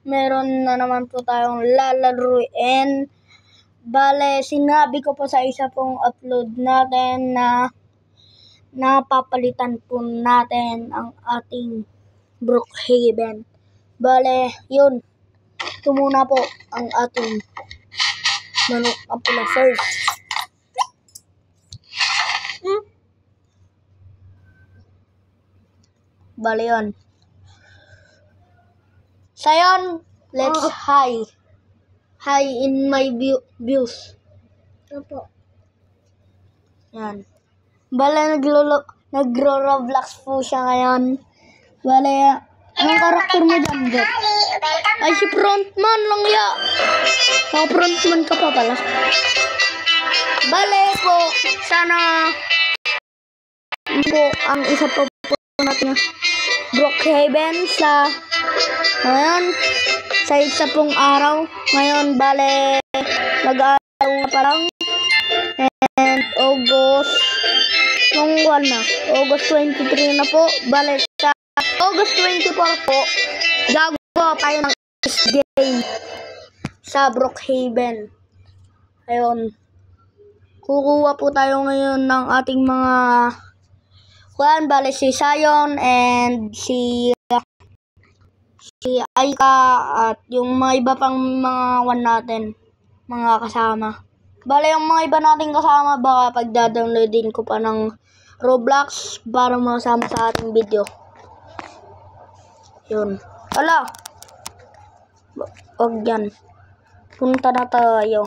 Meron na naman po tayong lalaruin. Bale, sinabi ko po sa isa pong upload natin na napapalitan po natin ang ating Brookhaven. Bale, yun. Ito muna po ang ating manok na pula first. Bale, yun. So, yun, let's high in my views. Opo. Yan. Bale, nagro-Roblox po siya ngayon. Bale, anong karakter mo dyan, Beth? Ay, si frontman lang ya. Oh, frontman ka pa pala. Bale po, sana po ang isa pa po natin Brookhaven sa ngayon, sa isa pong araw. Ngayon, bale, nag-araw na parang and August nung August 23 na po. Bale, sa August 24 po, gagawa tayo ng game sa Brookhaven. Ayun. Kukuha po tayo ngayon ng ating mga bale si Sion and si Aika at yung mga iba pang mga natin, mga kasama. Bale, yung mga iba nating kasama, baka pagdadownloadin ko pa ng Roblox para masama sa ating video. Yun. Ala! Huwag yan. Punta na tayo.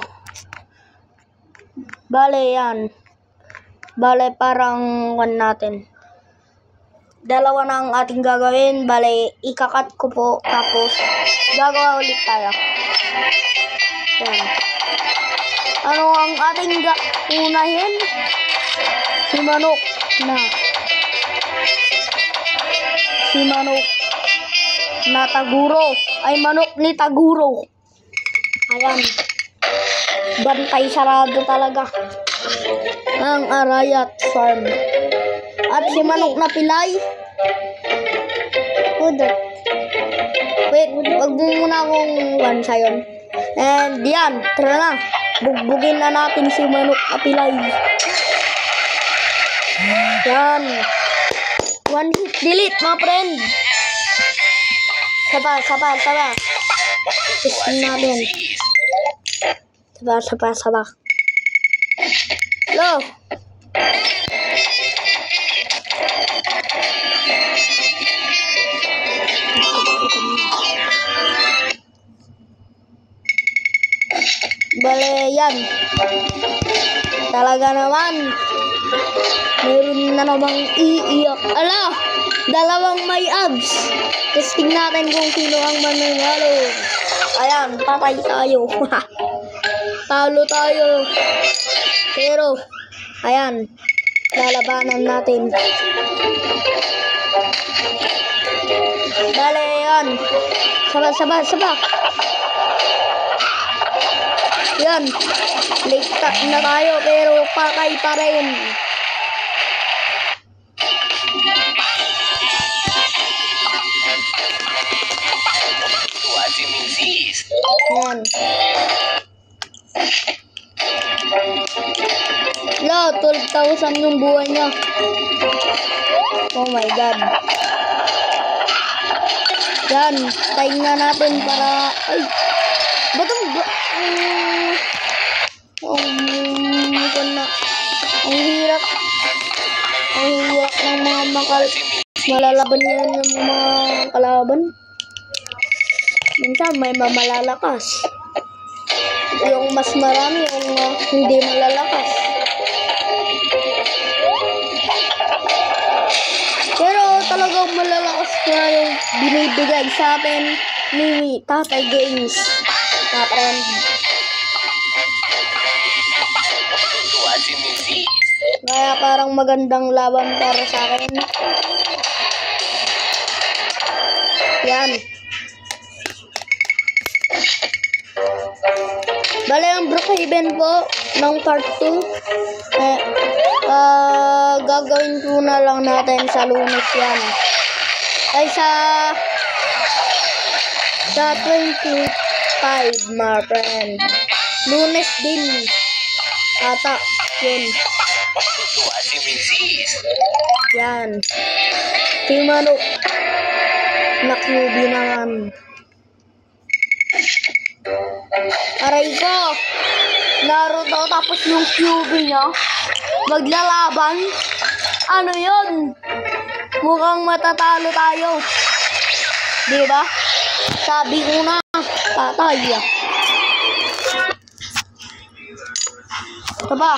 Bale, yan. Bale, parang natin. Dalawa na ang ating gagawin. Bale, ikakat ko po. Tapos, gagawa ulit tayo. Yan. Ano ang ating unahin? Si manok na. Si manok na Taguro. Ay, manok ni Taguro. Ayan. Bantay sarado talaga. Ang Arayat Farm. At si manok na Pilay. Udot. Wait, wag mo muna akong sayon. And yan, tara na. Bugbugin na natin si manok na Pilay. Yan. One hit delete, mga friend. Saba. Testing natin. Saba. Hello. Bale, yan. Talaga naman. Meron na namang iiyak. Ala! Dalawang may abs. Testing natin kung sino ang mananalo. Ayan, patay tayo. Talo tayo. Pero, ayan. Lalabanan natin. Bale, yan. Saba. Yan. Late na tayo pero patay pa rin. Yan. Lo, 12,000 yung buhay niya. Oh my God. Yan. Tayin na natin para... Ay! Ang hirap ng mga malalaban yan ng mga kalaban. Minsan may malalakas. Yung mas marami, yung hindi malalakas. Pero talagang malalakas na yung binibigay sa atin ni Tatay Games. Kapren. Kaya parang magandang laban para sa akin. Yan. Bale, ang Brookhaven po ng part 2 gagawin po na lang natin sa Lunes yan. Ay Sa 25, my friend. Lunes din. Ata, yun. Yan. Si Manok. Na QB naman. Aray ko. Naruto tapos yung QB niya. Maglalaban. Ano yun? Mukhang matatalo tayo. Diba? Sabi ko na. Patay. Ito ba?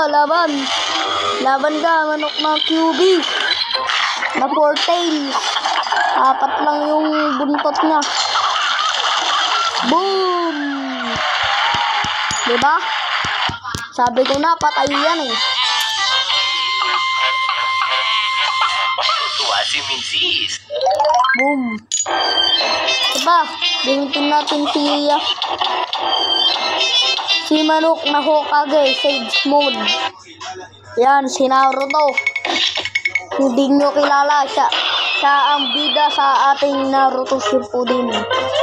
Laban. Laban ka, Manok na QB. Na 14. Apat lang yung buntot niya. Boom! Diba? Sabi ko na, patay yan eh. Boom! Diba? Dintin natin si Manok na Hokage, Sage Mode. Yan, si Naruto. Hindi nyo kilala siya. Siya ang bida sa ating Naruto Shippuden.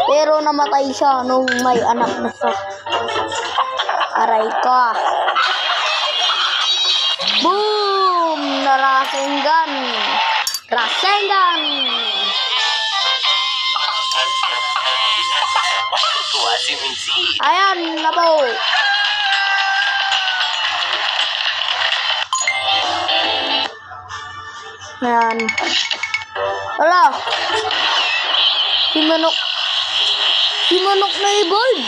Pero namatay siya nung may anak na siya. Aray ka. Boom! Rasengan. Ayan na po. Ayan. Wala. Si Manok na evolve.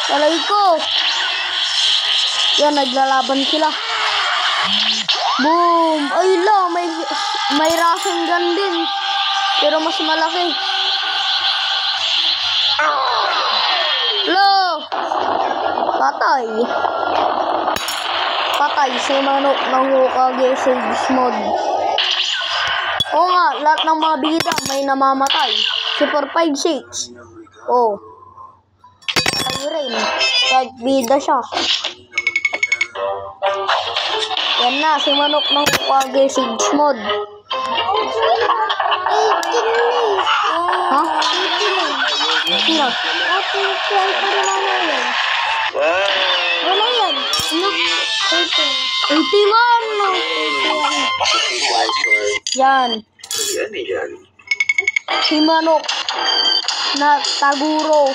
Talay ko. Yan, naglalaban sila. Boom! Ay la, may Rasengan din. Pero mas malaki. Lo! Patay. Patay si Manok ng Hokage Sage Mode. Oo nga, lahat ng mga bida may namamatay. Si 456. Oh. Patay rin. Kahit bida siya. Yan na, si Manok ng Hokage Sage Mode. Ha? Sino? Wala yan. 81. Yan. Si Manok na Taguro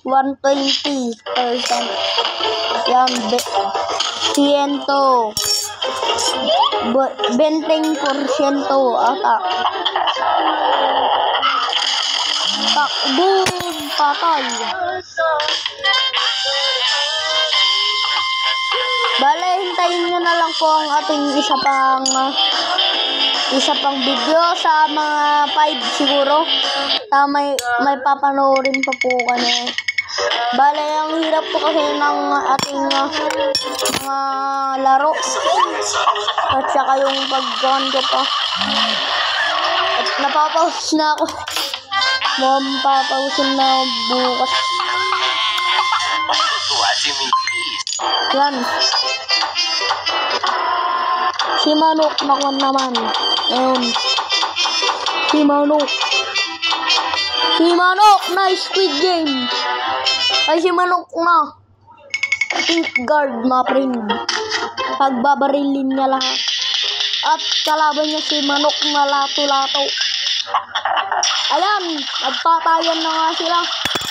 120%. Yan. 100%. 20% ata. Boom! Patay. Bale, hintayin nyo na lang po ang ating isa pang video sa mga 5 siguro. May papanoorin pa po kami. Bale, ang hirap po kasi ng ating mga laro. At saka yung pag-gun ko pa. At napapause na ako. Papausin na ako bukas. Yan. Si Manok naman. Ayun. Si Manok na Squid Game. Ay, si Manok na Pink Guard, mga friend. Pagbabarilin niya lahat. At kalaban niya si Manok na lato-lato. Ayan, nagpatayan na nga sila.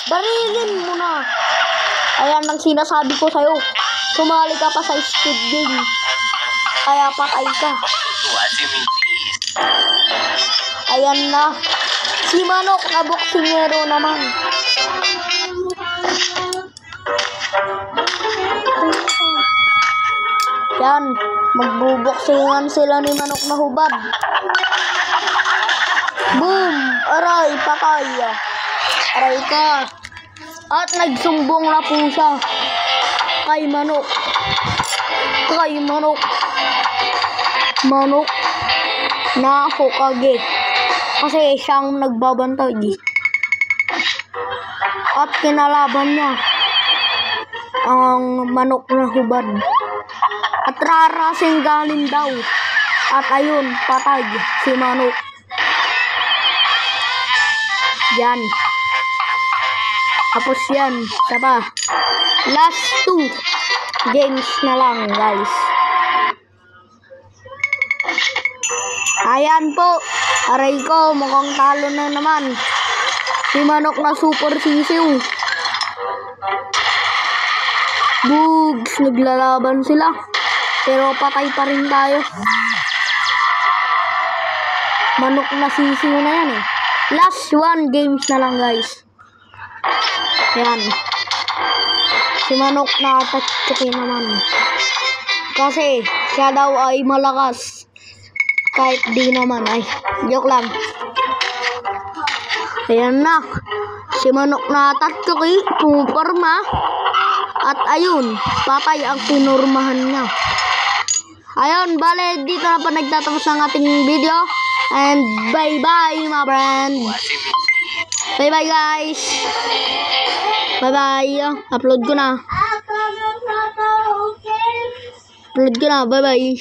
Barilin mo na. Ayan ang sinasabi ko sa'yo. Sumali ka pa sa Squid Game. Kaya patay ka. Ayan na. Si Manok na boksingero naman. Yan. Magbuboksingan sila ni Manok na hubad. Boom! Aray, patay. Aray ka. At nagsumbong na po siya kay Manok. Manok na Hokage. Kasi siyang nagbabantay. At kinalaban niya ang Manok na hubad. At rarasing galing daw. At ayun, patay si Manok. Yan. Tapos yan. Isa pa. Last 2 games na lang, guys. Ayan po. Aray ko, mukhang talo na naman. Si Manok na super sisiw. Bugs, naglalaban sila. Pero patay pa rin tayo. Manok na sisiw na yan eh. Last 1 games na lang, guys. Yan. Si Manok na tatsukin naman. Kasi siya daw ay malakas. Kahit di naman ay. Joke lang. Ayan na. Si Manok na tatsuki. Pumarma. At ayun. Patay ang pinurmahan niya. Ayun. Bale, dito na pa nagtatapos ang ating video. And bye-bye, my friend. Bye-bye, guys. Bye-bye. Upload ko na. Bye-bye.